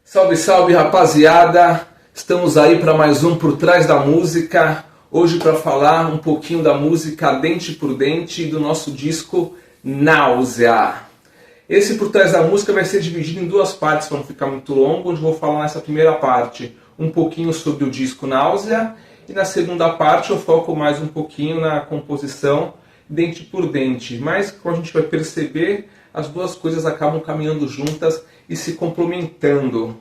Salve, salve, rapaziada! Estamos aí para mais um Por Trás da Música. Hoje para falar um pouquinho da música Dente por Dente do nosso disco Náusea. Esse Por Trás da Música vai ser dividido em duas partes para não ficar muito longo, onde eu vou falar nessa primeira parte um pouquinho sobre o disco Náusea e na segunda parte eu foco mais um pouquinho na composição Dente por Dente. Mas, como a gente vai perceber, as duas coisas acabam caminhando juntas e se complementando.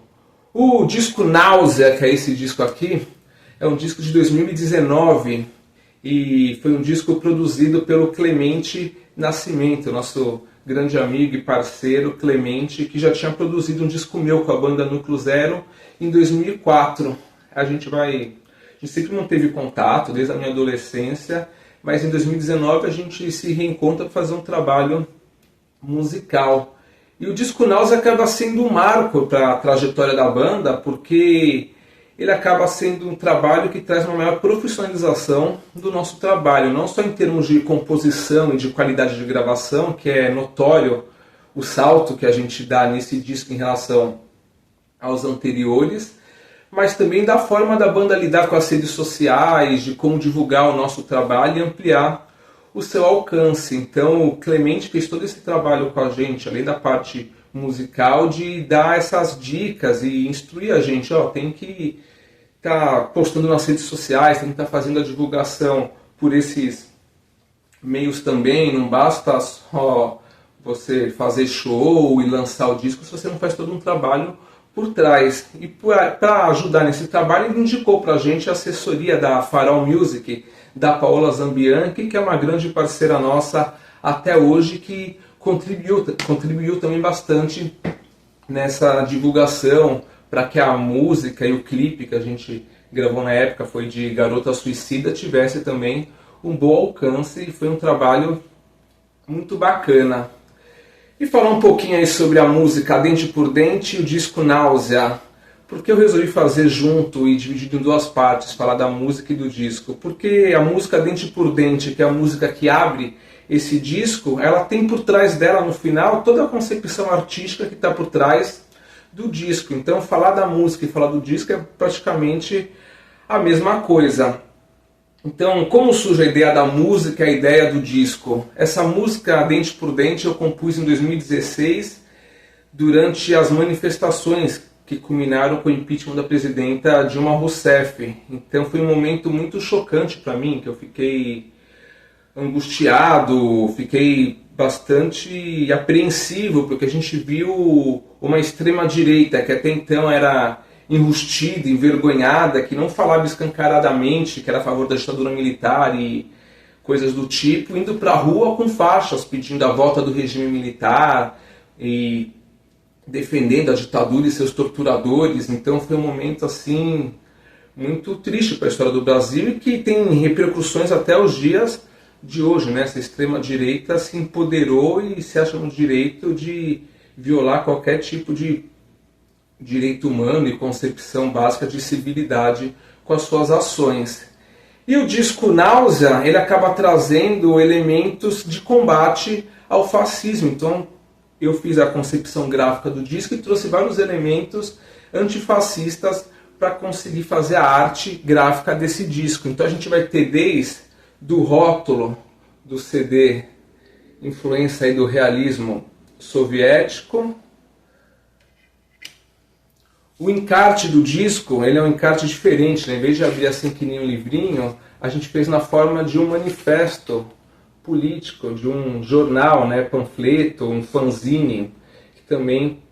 O disco Náusea, que é esse disco aqui, é um disco de 2019 e foi um disco produzido pelo Clemente Nascimento, nosso grande amigo e parceiro Clemente, que já tinha produzido um disco meu com a banda Núcleo Zero em 2004. A gente sempre manteve contato desde a minha adolescência, mas em 2019 a gente se reencontra para fazer um trabalho musical. E o disco Náusea acaba sendo um marco para a trajetória da banda, porque ele acaba sendo um trabalho que traz uma maior profissionalização do nosso trabalho, não só em termos de composição e de qualidade de gravação, que é notório o salto que a gente dá nesse disco em relação aos anteriores, mas também da forma da banda lidar com as redes sociais, de como divulgar o nosso trabalho e ampliar o seu alcance. Então o Clemente fez todo esse trabalho com a gente, além da parte musical, de dar essas dicas e instruir a gente, tem que estar postando nas redes sociais, tem que estar fazendo a divulgação por esses meios também, não basta só você fazer show e lançar o disco se você não faz todo um trabalho por trás. E para ajudar nesse trabalho, ele indicou para a gente a assessoria da Farol Music, da Paola Zambianchi, que é uma grande parceira nossa até hoje, que contribuiu também bastante nessa divulgação para que a música e o clipe que a gente gravou na época, foi de Garota Suicida, tivesse também um bom alcance, e foi um trabalho muito bacana. E falar um pouquinho aí sobre a música Dente por Dente e o disco Náusea. Por que eu resolvi fazer junto e dividido em duas partes, falar da música e do disco? Porque a música Dente por Dente, que é a música que abre esse disco, ela tem por trás dela, no final, toda a concepção artística que está por trás do disco. Então falar da música e falar do disco é praticamente a mesma coisa. Então, como surge a ideia da música e a ideia do disco? Essa música Dente por Dente eu compus em 2016, durante as manifestações que culminaram com o impeachment da presidenta Dilma Rousseff. Então foi um momento muito chocante para mim, que eu fiquei angustiado, fiquei bastante apreensivo, porque a gente viu uma extrema-direita que até então era enrustida, envergonhada, que não falava escancaradamente que era a favor da ditadura militar e coisas do tipo, indo para a rua com faixas pedindo a volta do regime militar e defendendo a ditadura e seus torturadores. Então foi um momento assim muito triste para a história do Brasil e que tem repercussões até os dias de hoje, né? Essa extrema-direita se empoderou e se acha no direito de violar qualquer tipo de direito humano e concepção básica de civilidade com as suas ações. E o disco Náusea, ele acaba trazendo elementos de combate ao fascismo. Então eu fiz a concepção gráfica do disco e trouxe vários elementos antifascistas para conseguir fazer a arte gráfica desse disco. Então a gente vai ter desde do rótulo do CD, influência aí do realismo soviético. O encarte do disco, ele é um encarte diferente, né? Em vez de abrir assim que nem um livrinho, a gente fez na forma de um manifesto político, de um jornal, né? Panfleto, um fanzine, que também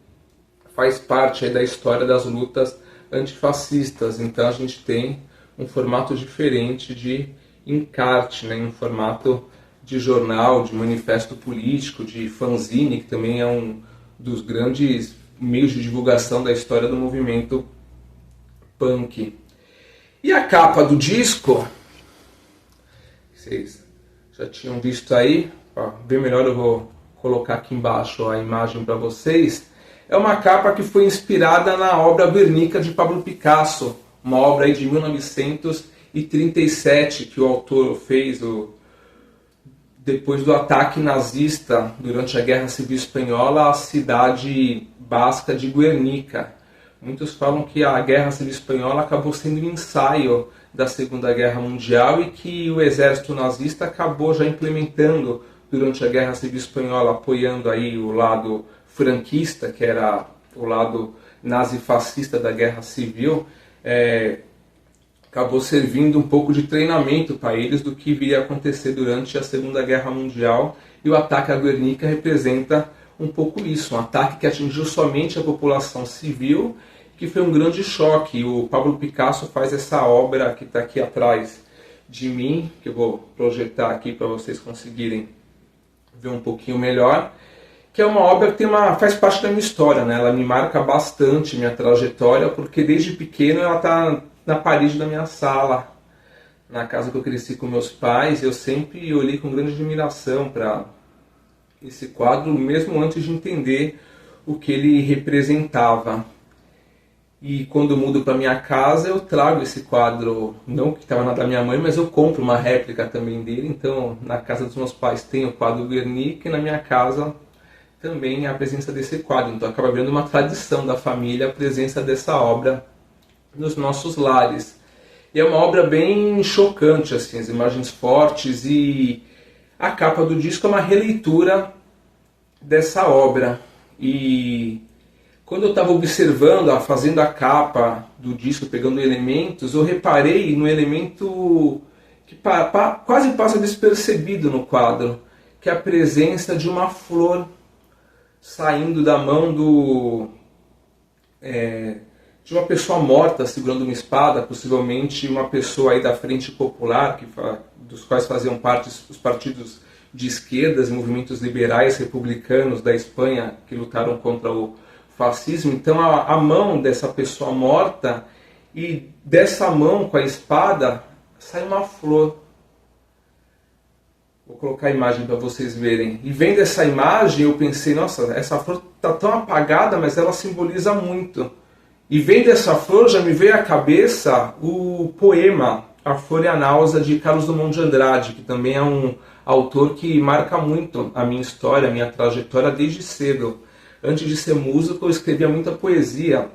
faz parte aí da história das lutas antifascistas. Então a gente tem um formato diferente de encarte, né? Um formato de jornal, de manifesto político, de fanzine, que também é um dos grandes meios de divulgação da história do movimento punk. E a capa do disco, vocês já tinham visto aí, bem melhor eu vou colocar aqui embaixo a imagem para vocês, é uma capa que foi inspirada na obra Guernica de Pablo Picasso, uma obra aí de 1937 que o autor fez depois do ataque nazista durante a Guerra Civil Espanhola à cidade basca de Guernica. Muitos falam que a Guerra Civil Espanhola acabou sendo um ensaio da Segunda Guerra Mundial e que o exército nazista acabou já implementando durante a Guerra Civil Espanhola, apoiando aí o lado franquista, que era o lado nazifascista da Guerra Civil, acabou servindo um pouco de treinamento para eles do que viria a acontecer durante a Segunda Guerra Mundial, e o ataque a Guernica representa um pouco isso, um ataque que atingiu somente a população civil, que foi um grande choque. O Pablo Picasso faz essa obra que está aqui atrás de mim, que eu vou projetar aqui para vocês conseguirem ver um pouquinho melhor, que é uma obra que faz parte da minha história, né? Ela me marca bastante minha trajetória, porque desde pequeno ela está na parede da minha sala, na casa que eu cresci com meus pais. Eu sempre olhei com grande admiração para esse quadro, mesmo antes de entender o que ele representava. E quando eu mudo para minha casa, eu trago esse quadro, não que estava na da minha mãe, mas eu compro uma réplica também dele. Então, na casa dos meus pais tem o quadro Guernica, e na minha casa também a presença desse quadro. Então, acaba virando uma tradição da família a presença dessa obra nos nossos lares. E é uma obra bem chocante, assim, as imagens fortes, e a capa do disco é uma releitura dessa obra. E quando eu estava observando, fazendo a capa do disco, pegando elementos, eu reparei no elemento que quase passa despercebido no quadro, que é a presença de uma flor saindo da mão de uma pessoa morta segurando uma espada, possivelmente uma pessoa aí da Frente Popular, dos quais faziam parte os partidos de esquerdas, movimentos liberais republicanos da Espanha que lutaram contra o fascismo. Então a mão dessa pessoa morta, e dessa mão com a espada sai uma flor. Vou colocar a imagem para vocês verem. E vendo essa imagem eu pensei, nossa, essa flor está tão apagada, mas ela simboliza muito. E vendo essa flor já me veio à cabeça o poema A Flor e a Náusea, de Carlos Drummond de Andrade, que também é um autor que marca muito a minha história, a minha trajetória desde cedo. Antes de ser músico, eu escrevia muita poesia.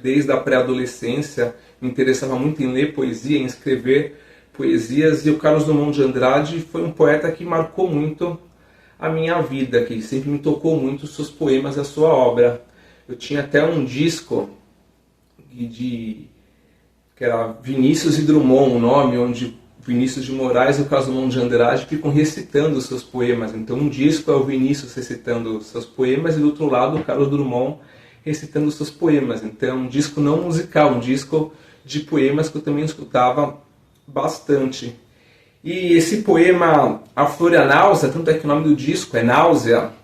Desde a pré-adolescência, me interessava muito em ler poesia, em escrever poesias, e o Carlos Drummond de Andrade foi um poeta que marcou muito a minha vida, que sempre me tocou muito os seus poemas e a sua obra. Eu tinha até um disco que era Vinícius e Drummond, o nome, onde Vinícius de Moraes e o Carlos Drummond de Andrade ficam recitando os seus poemas. Então um disco é o Vinícius recitando os seus poemas, e do outro lado o Carlos Drummond recitando os seus poemas. Então é um disco não musical, um disco de poemas que eu também escutava bastante. E esse poema A Flor e a Náusea, tanto é que o nome do disco é Náusea,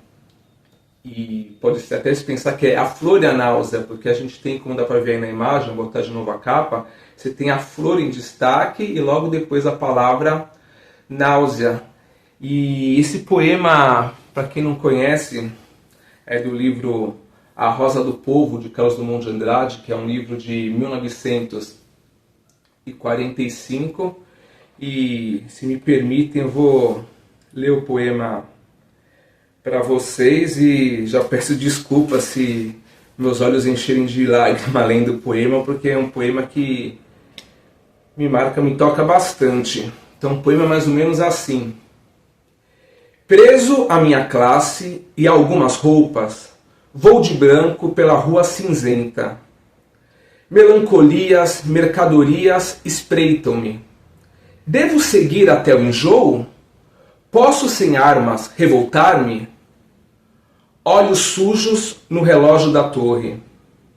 e pode até se pensar que é A Flor e a Náusea, porque a gente tem, como dá para ver aí na imagem, vou botar de novo a capa, você tem a flor em destaque e logo depois a palavra náusea. E esse poema, para quem não conhece, é do livro A Rosa do Povo, de Carlos Drummond de Andrade, que é um livro de 1945. E, se me permitem, eu vou ler o poema para vocês, e já peço desculpa se meus olhos encherem de lágrima lendo o poema, porque é um poema que me marca, me toca bastante. Então o poema é mais ou menos assim: preso à minha classe e a algumas roupas, vou de branco pela rua cinzenta. Melancolias, mercadorias espreitam-me. Devo seguir até o enjoo? Posso sem armas revoltar-me? Olhos sujos no relógio da torre.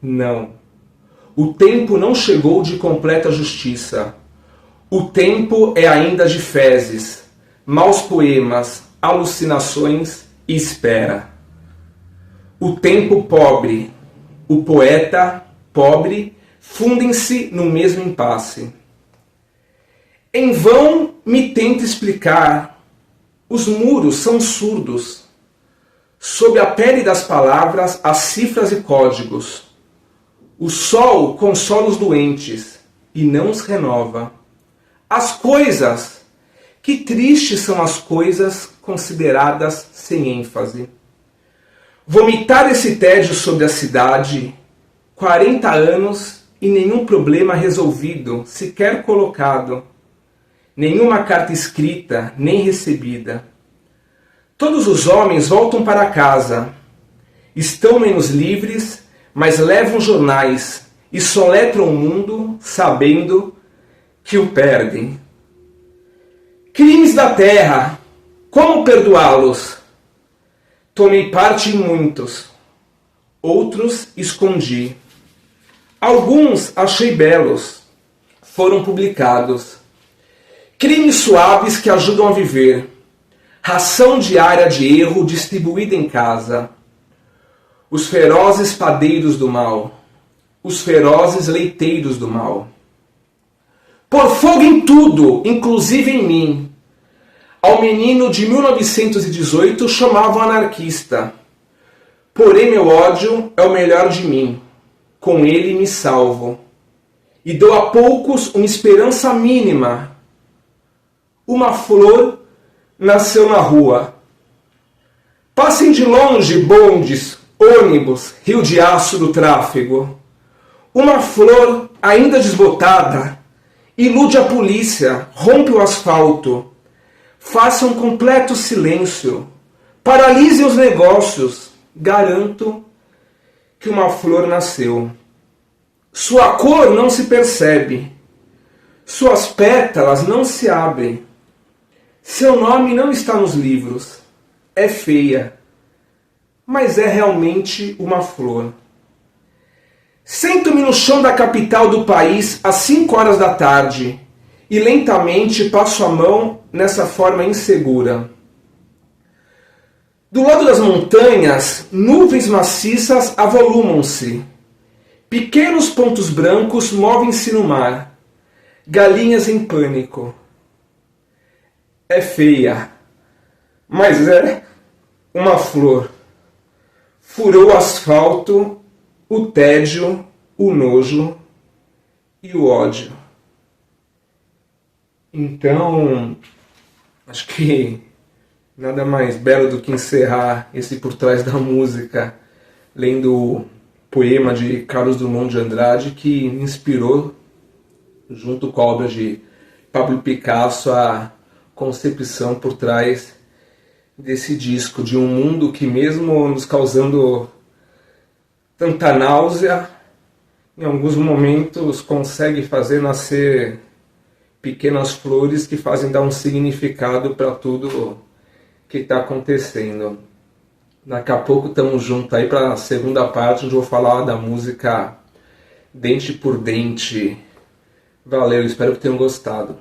Não. O tempo não chegou de completa justiça. O tempo é ainda de fezes, maus poemas, alucinações e espera. O tempo pobre, o poeta pobre, fundem-se no mesmo impasse. Em vão me tento explicar, os muros são surdos. Sob a pele das palavras, as cifras e códigos. O sol consola os doentes e não os renova. As coisas, que tristes são as coisas consideradas sem ênfase. Vomitar esse tédio sobre a cidade, 40 anos e nenhum problema resolvido, sequer colocado. Nenhuma carta escrita, nem recebida. Todos os homens voltam para casa. Estão menos livres, mas levam jornais e soletram o mundo sabendo que o perdem. Crimes da terra, como perdoá-los? Tomei parte em muitos, outros escondi. Alguns achei belos, foram publicados. Crimes suaves que ajudam a viver. Ração diária de erro distribuída em casa. Os ferozes padeiros do mal. Os ferozes leiteiros do mal. Por fogo em tudo, inclusive em mim. Ao menino de 1918 chamavam anarquista. Porém meu ódio é o melhor de mim. Com ele me salvo. E dou a poucos uma esperança mínima. Uma flor nasceu na rua. Passem de longe bondes, ônibus, rio de aço do tráfego. Uma flor ainda desbotada ilude a polícia, rompe o asfalto. Façam completo silêncio. Paralisem os negócios. Garanto que uma flor nasceu. Sua cor não se percebe. Suas pétalas não se abrem. Seu nome não está nos livros. É feia. Mas é realmente uma flor. Sento-me no chão da capital do país às 5 horas da tarde e lentamente passo a mão nessa forma insegura. Do lado das montanhas, nuvens maciças avolumam-se. Pequenos pontos brancos movem-se no mar. Galinhas em pânico. É feia, mas é uma flor. Furou o asfalto, o tédio, o nojo e o ódio. Então, acho que nada mais belo do que encerrar esse Por Trás da Música lendo o poema de Carlos Drummond de Andrade, que me inspirou, junto com a obra de Pablo Picasso, a concepção por trás desse disco, de um mundo que, mesmo nos causando tanta náusea, em alguns momentos consegue fazer nascer pequenas flores que fazem dar um significado para tudo que está acontecendo. Daqui a pouco estamos juntos aí para a segunda parte, onde eu vou falar da música Dente por Dente. Valeu, espero que tenham gostado.